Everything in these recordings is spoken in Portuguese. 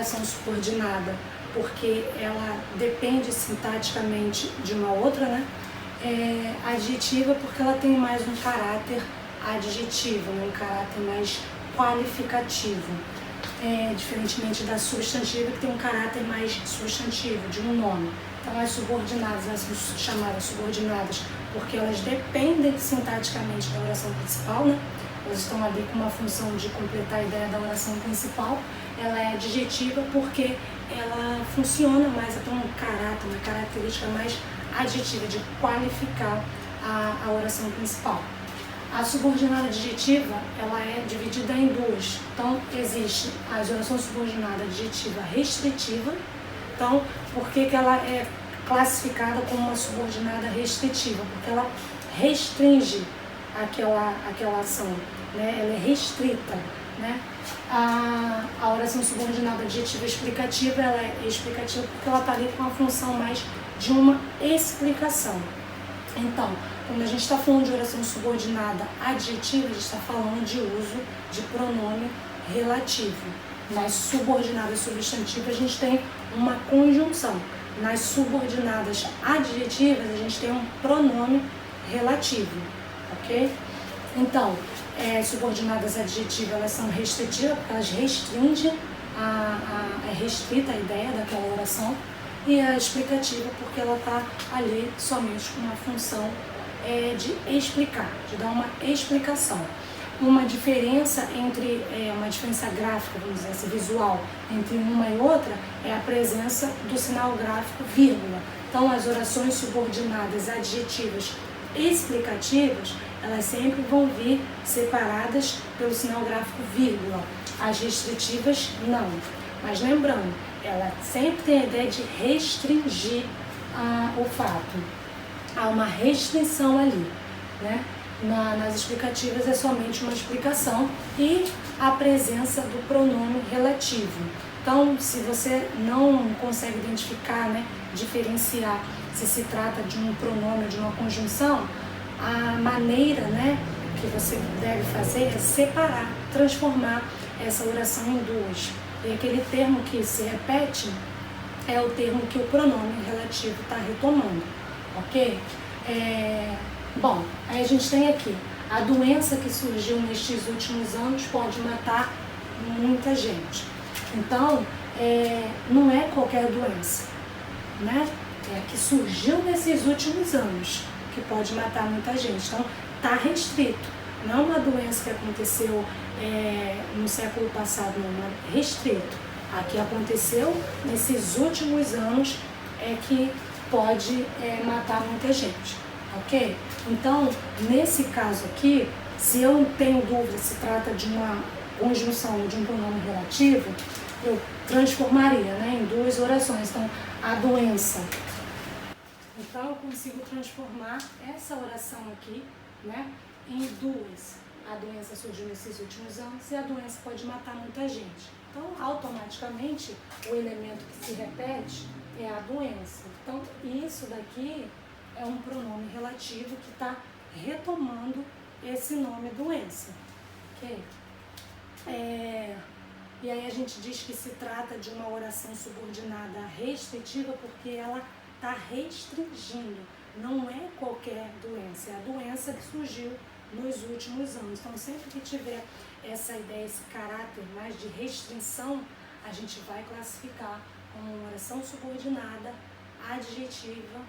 oração subordinada porque ela depende sintaticamente de uma outra, né? Adjetiva porque ela tem mais um caráter adjetivo, né? Um caráter mais qualificativo, diferentemente da substantiva que tem um caráter mais substantivo, de um nome. Então as subordinadas, elas são chamadas subordinadas porque elas dependem sintaticamente da oração principal, né? Elas estão ali com uma função de completar a ideia da oração principal. Ela é adjetiva porque ela funciona mais, tem um caráter, uma característica mais adjetiva, de qualificar a oração principal. A subordinada adjetiva, ela é dividida em duas. Então, existe a oração subordinada adjetiva restritiva. Então, por que ela é classificada como uma subordinada restritiva? Porque ela restringe aquela ação, né? Ela é restrita, né? A oração subordinada adjetiva explicativa, ela é explicativa porque ela está ali com a função mais de uma explicação. Então, quando a gente está falando de oração subordinada adjetiva, a gente está falando de uso de pronome relativo. Nas subordinadas substantivas, a gente tem uma conjunção. Nas subordinadas adjetivas, a gente tem um pronome relativo, ok? Então, subordinadas adjetivas, elas são restritivas, porque elas restringem, é restrita a ideia daquela oração, e a explicativa, porque ela está ali somente com uma função de explicar, de dar uma explicação. Uma diferença uma diferença gráfica, vamos dizer assim, visual, entre uma e outra, é a presença do sinal gráfico vírgula. Então, as orações subordinadas adjetivas explicativas, elas sempre vão vir separadas pelo sinal gráfico vírgula. As restritivas, não. Mas lembrando, ela sempre tem a ideia de restringir o fato. Há uma restrição ali, né? Nas explicativas é somente uma explicação e a presença do pronome relativo. Então, se você não consegue identificar, né, diferenciar se se trata de um pronome ou de uma conjunção, a maneira, né, que você deve fazer é separar, transformar essa oração em duas. E aquele termo que se repete é o termo que o pronome relativo está retomando, ok? Bom, aí a gente tem aqui, a doença que surgiu nestes últimos anos pode matar muita gente. Então, não é qualquer doença, né? É a que surgiu nesses últimos anos, que pode matar muita gente. Então, está restrito. Não é uma doença que aconteceu no século passado, não, é restrito. A que aconteceu nesses últimos anos é que pode matar muita gente, ok? Então, nesse caso aqui, se eu tenho dúvida se trata de uma conjunção ou de um pronome relativo, eu transformaria, né, em duas orações. Então, a doença. Então, eu consigo transformar essa oração aqui, né, em duas. A doença surgiu nesses últimos anos e a doença pode matar muita gente. Então, automaticamente, o elemento que se repete é a doença. Então, isso daqui é um pronome relativo que está retomando esse nome doença. Ok? E aí a gente diz que se trata de uma oração subordinada restritiva porque ela está restringindo. Não é qualquer doença, é a doença que surgiu nos últimos anos. Então, sempre que tiver essa ideia, esse caráter mais de restrição, a gente vai classificar como uma oração subordinada adjetiva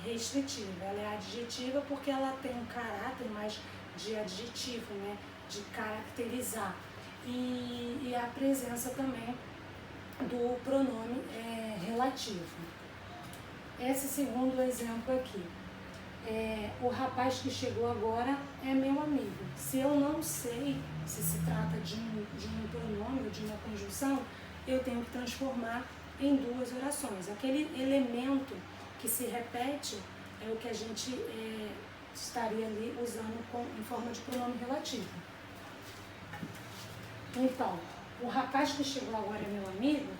restritiva. Ela é adjetiva porque ela tem um caráter mais de adjetivo, né? De caracterizar. E a presença também do pronome relativo. Esse segundo exemplo aqui. O rapaz que chegou agora é meu amigo. Se eu não sei se se trata de um pronome ou de uma conjunção, eu tenho que transformar em duas orações. Aquele elemento que se repete é o que a gente estaria ali usando em forma de pronome relativo. Então, o rapaz que chegou agora é meu amigo,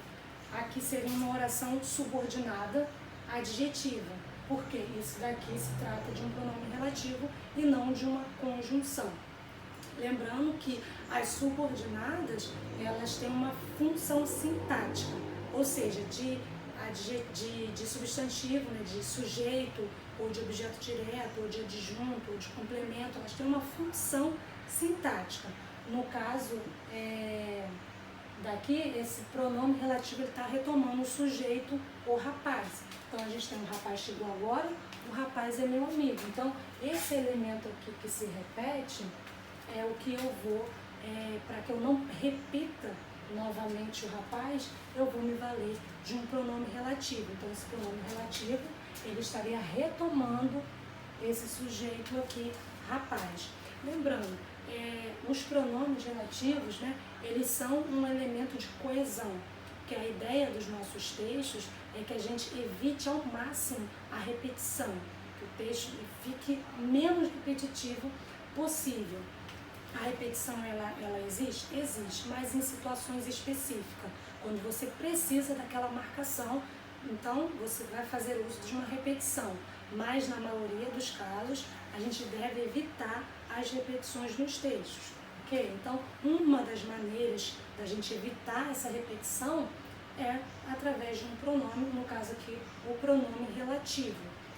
aqui seria uma oração subordinada adjetiva, porque isso daqui se trata de um pronome relativo e não de uma conjunção. Lembrando que as subordinadas, elas têm uma função sintática. ou seja, de substantivo, né, de sujeito, ou de objeto direto, ou de adjunto, ou de complemento, elas têm uma função sintática. No caso daqui, esse pronome relativo está retomando o sujeito, o rapaz. Então a gente tem o rapaz chegou agora, o rapaz é meu amigo. Então esse elemento aqui que se repete é o que eu vou, para que eu não repita novamente o rapaz, eu vou me valer de um pronome relativo. Então esse pronome relativo, ele estaria retomando esse sujeito aqui, rapaz. Lembrando, os pronomes relativos, né, eles são um elemento de coesão, que a ideia dos nossos textos é que a gente evite ao máximo a repetição, que o texto fique menos repetitivo possível. A repetição, ela existe? Existe, mas em situações específicas, quando você precisa daquela marcação, então você vai fazer uso de uma repetição, mas na maioria dos casos a gente deve evitar as repetições nos textos, ok? Então, uma das maneiras da gente evitar essa repetição é através de um pronome, no caso aqui, o pronome relativo.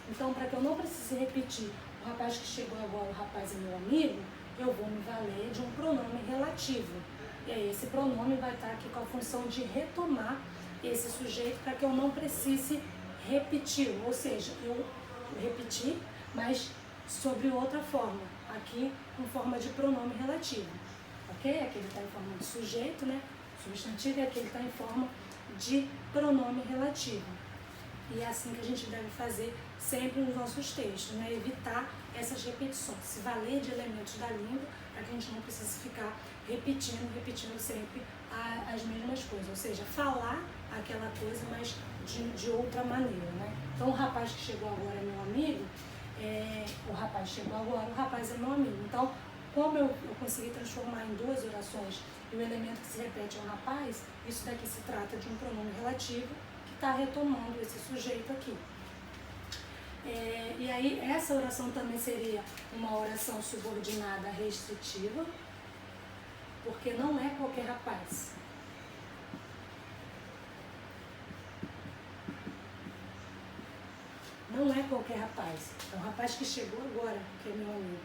Então, para que eu não precise repetir o rapaz que chegou agora, o rapaz é meu amigo, eu vou me valer de um pronome relativo. E aí esse pronome vai estar aqui com a função de retomar esse sujeito para que eu não precise repetir, ou seja, eu repetir, mas sobre outra forma, aqui em forma de pronome relativo. Ok? Aqui ele está em forma de sujeito, né? Substantivo, e aqui ele está em forma de pronome relativo. E é assim que a gente deve fazer sempre nos nossos textos, né? Evitar essas repetições, se valer de elementos da língua, para que a gente não precise ficar repetindo sempre as mesmas coisas, ou seja, falar aquela coisa, mas de outra maneira, né? Então, o rapaz que chegou agora é meu amigo, o rapaz chegou agora, o rapaz é meu amigo. Então, como eu consegui transformar em duas orações e o elemento que se repete é o rapaz, isso daqui se trata de um pronome relativo que está retomando esse sujeito aqui. E aí, essa oração também seria uma oração subordinada restritiva, porque não é qualquer rapaz. Não é qualquer rapaz, é um rapaz que chegou agora, que é meu amigo.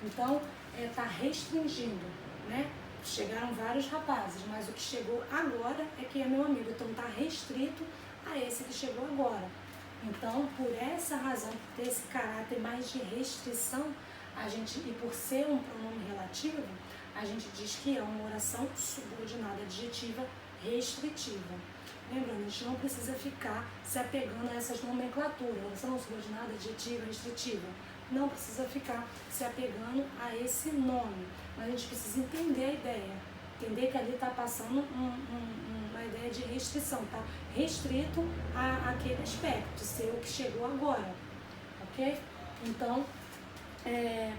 Então, está restringindo, né? Chegaram vários rapazes, mas o que chegou agora é que é meu amigo. Então, está restrito a esse que chegou agora. Então, por essa razão, por ter esse caráter mais de restrição, e por ser um pronome relativo, a gente diz que é uma oração subordinada adjetiva restritiva. Lembrando, a gente não precisa ficar se apegando a essas nomenclaturas, oração subordinada adjetiva restritiva. Não precisa ficar se apegando a esse nome, mas a gente precisa entender a ideia, entender que ali está passando uma ideia de restrição, está restrito àquele aspecto, de ser o que chegou agora, ok? Então,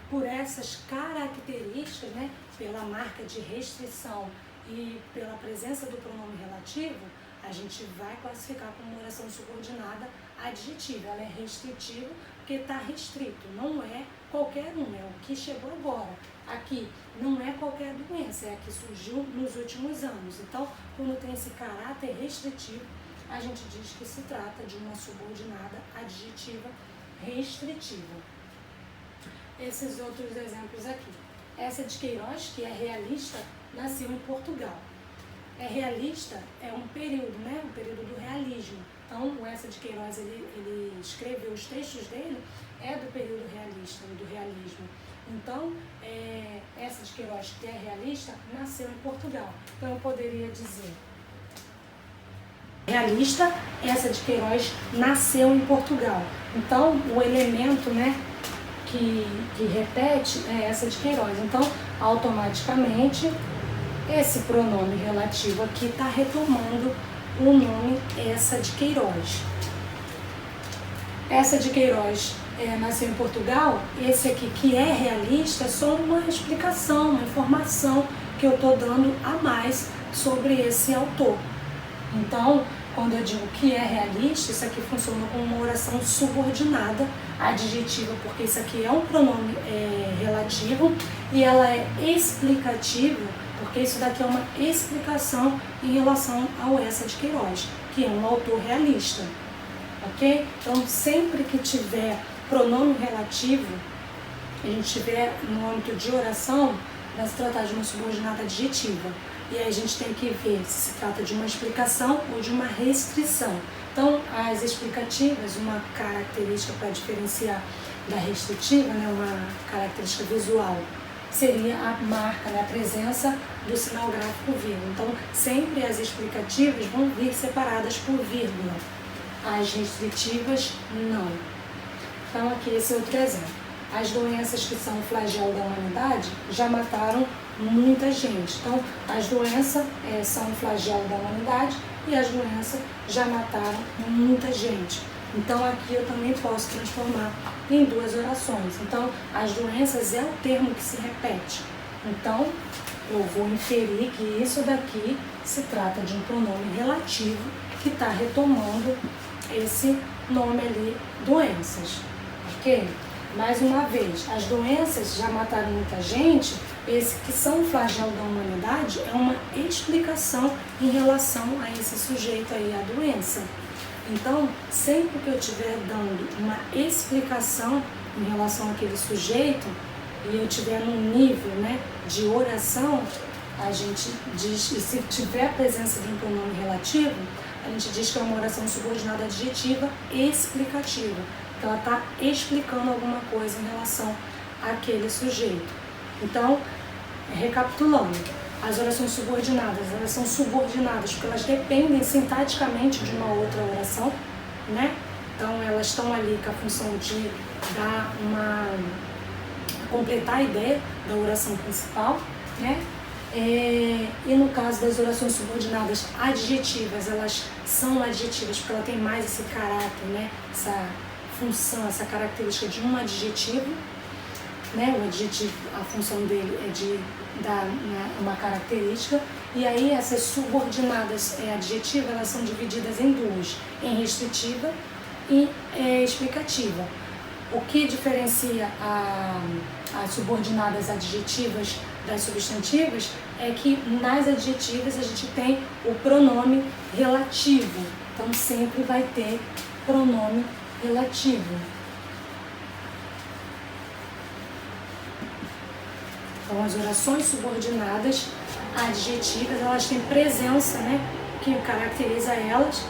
por essas características, né, pela marca de restrição e pela presença do pronome relativo, a gente vai classificar como uma oração subordinada adjetiva. Ela é restritiva porque está restrito, não é qualquer um, é o que chegou agora. Aqui não é qualquer doença, é a que surgiu nos últimos anos. Então, quando tem esse caráter restritivo, a gente diz que se trata de uma subordinada adjetiva restritiva. Esses outros exemplos aqui. Essa de Queiroz, que é realista, nasceu em Portugal. Realista é um período, né? Um período do realismo. Então, o Essa de Queiroz, ele escreveu os textos dele, do período realista, do realismo. Então, Essa de Queiroz, que é realista, nasceu em Portugal. Então, eu poderia dizer: realista, Essa de Queiroz nasceu em Portugal. Então, o elemento, né, que repete é Essa de Queiroz. Então, automaticamente, esse pronome relativo aqui está retomando o nome Essa de Queiroz. Essa de Queiroz nasceu em Portugal. Esse aqui, que é realista, é só uma explicação, uma informação que eu estou dando a mais sobre esse autor. Então, quando eu digo que é realista, isso aqui funciona como uma oração subordinada adjetiva, porque isso aqui é um pronome relativo e ela é explicativa porque isso daqui é uma explicação em relação ao Essa de Queiroz, que é um autor realista, ok? Então, sempre que tiver pronome relativo, a gente tiver no âmbito de oração, vai se tratar de uma subordinada adjetiva. E aí a gente tem que ver se trata de uma explicação ou de uma restrição. Então, as explicativas, uma característica para diferenciar da restritiva, né, uma característica visual, seria a marca, né, a presença do sinal gráfico vírgula. Então, sempre as explicativas vão vir separadas por vírgula. As restritivas, não. Então, aqui esse é outro exemplo. As doenças que são o flagelo da humanidade já mataram muita gente. Então, as doenças são o flagelo da humanidade e as doenças já mataram muita gente. Então, aqui eu também posso transformar em duas orações. Então, as doenças é o termo que se repete. Então, eu vou inferir que isso daqui se trata de um pronome relativo que está retomando esse nome ali, doenças. Ok? Mais uma vez, as doenças já mataram muita gente, esse que são o flagelo da humanidade é uma explicação em relação a esse sujeito aí, a doença. Então, sempre que eu estiver dando uma explicação em relação àquele sujeito e eu estiver num nível, né, de oração, a gente diz, e se tiver a presença de um pronome relativo, a gente diz que é uma oração subordinada adjetiva explicativa. Então, ela está explicando alguma coisa em relação àquele sujeito. Então, recapitulando, as orações subordinadas, elas são subordinadas porque elas dependem sintaticamente de uma outra oração, né? Então, elas estão ali com a função de dar completar a ideia da oração principal, né? E no caso das orações subordinadas adjetivas, elas são adjetivas porque ela tem mais esse caráter, né? Essa função, essa característica de um adjetivo, né? O adjetivo, a função dele é de dar, né, uma característica, e aí essas subordinadas adjetivas, elas são divididas em duas, em restritiva e explicativa. O que diferencia as subordinadas adjetivas das substantivas é que nas adjetivas a gente tem o pronome relativo, então sempre vai ter pronome relativo. Então, as orações subordinadas adjetivas, elas têm presença, né? O que caracteriza elas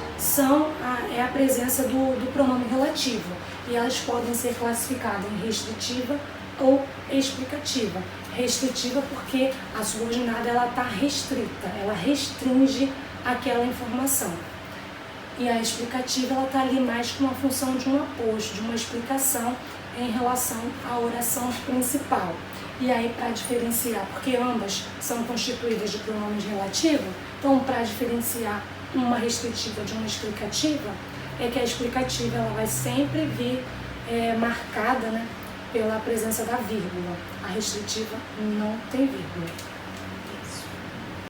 é a presença do pronome relativo. E elas podem ser classificadas em restritiva ou explicativa. Restritiva porque a subordinada ela está restrita, ela restringe aquela informação. E a explicativa ela está ali mais com uma função de um aposto, de uma explicação em relação à oração principal. E aí, para diferenciar, porque ambas são constituídas de pronomes relativos, então para diferenciar uma restritiva de uma explicativa, é que a explicativa ela vai sempre vir marcada, né, pela presença da vírgula. A restritiva não tem vírgula.